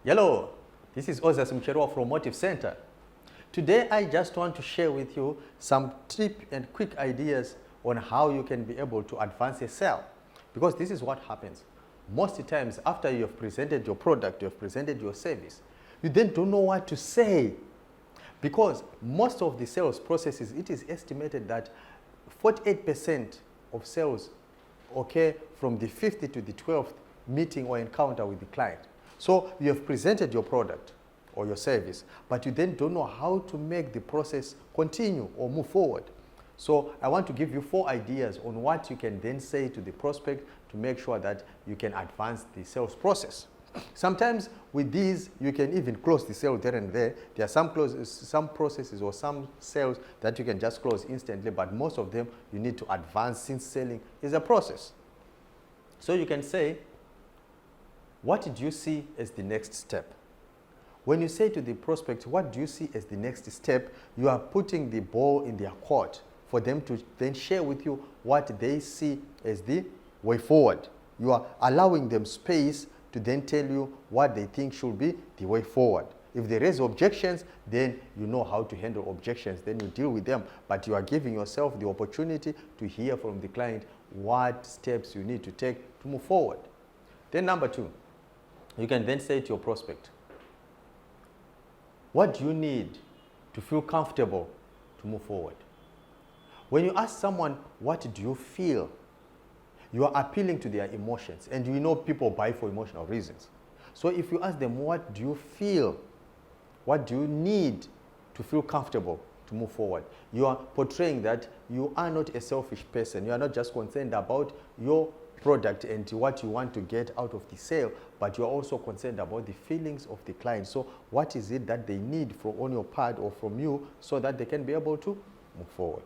Hello, this is Mcherwa from Motivcenter. Today I just want to share with you some tips and quick ideas on how you can be able to advance a sale. Because this is what happens. Most times after you have presented your product, you have presented your service, you then don't know what to say. Because most of the sales processes, it is estimated that 48% of sales occur from the 5th to the 12th meeting or encounter with the client. So you have presented your product or your service, but you then don't know how to make the process continue or move forward. So I want to give you 4 ideas on what you can then say to the prospect to make sure that you can advance the sales process. Sometimes with these, you can even close the sale there and there. There are some processes or some sales that you can just close instantly, but most of them you need to advance since selling is a process. So you can say, what did you see as the next step? When you say to the prospect, what do you see as the next step, you are putting the ball in their court for them to then share with you what they see as the way forward. You are allowing them space to then tell you what they think should be the way forward. If they raise objections, then you know how to handle objections, then you deal with them. But you are giving yourself the opportunity to hear from the client what steps you need to take to move forward. Then number 2, you can then say to your prospect, what do you need to feel comfortable to move forward? When you ask someone, what do you feel? You are appealing to their emotions, and you know people buy for emotional reasons. So if you ask them, what do you feel? What do you need to feel comfortable to move forward? You are portraying that you are not a selfish person. You are not just concerned about your product and what you want to get out of the sale, but you are also concerned about the feelings of the client. So what is it that they need on your part or from you so that they can be able to move forward?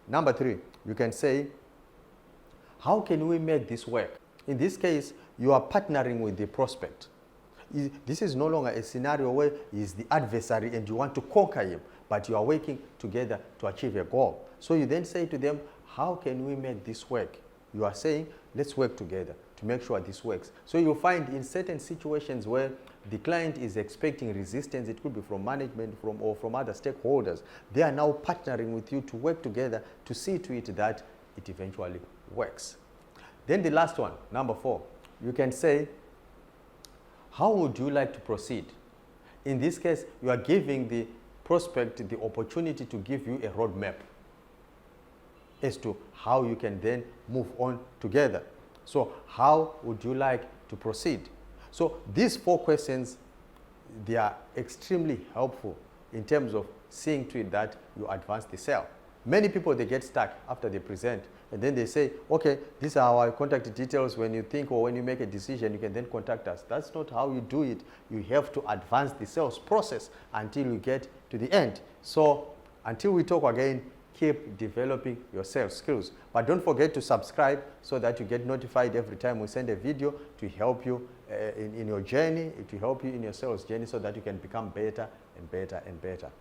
Number 3, you can say, how can we make this work? In this case, you are partnering with the prospect. This is no longer a scenario where he is the adversary and you want to conquer him, but you are working together to achieve a goal. So you then say to them, how can we make this work? You are saying, let's work together to make sure this works. So you'll find in certain situations where the client is expecting resistance, it could be from management or from other stakeholders. They are now partnering with you to work together to see to it that it eventually works. Then the last one, number 4, you can say, how would you like to proceed? In this case, you are giving the prospect the opportunity to give you a roadmap as to how you can then move on together. So how would you like to proceed? So these 4 questions, they are extremely helpful in terms of seeing to it that you advance the sale. Many people, they get stuck after they present, and then they say, okay, these are our contact details. When you think or when you make a decision, you can then contact us. That's not how you do it. You have to advance the sales process until you get to the end. So until we talk again, keep developing your sales skills. But don't forget to subscribe so that you get notified every time we send a video to help you in your journey, to help you in your sales journey so that you can become better and better and better.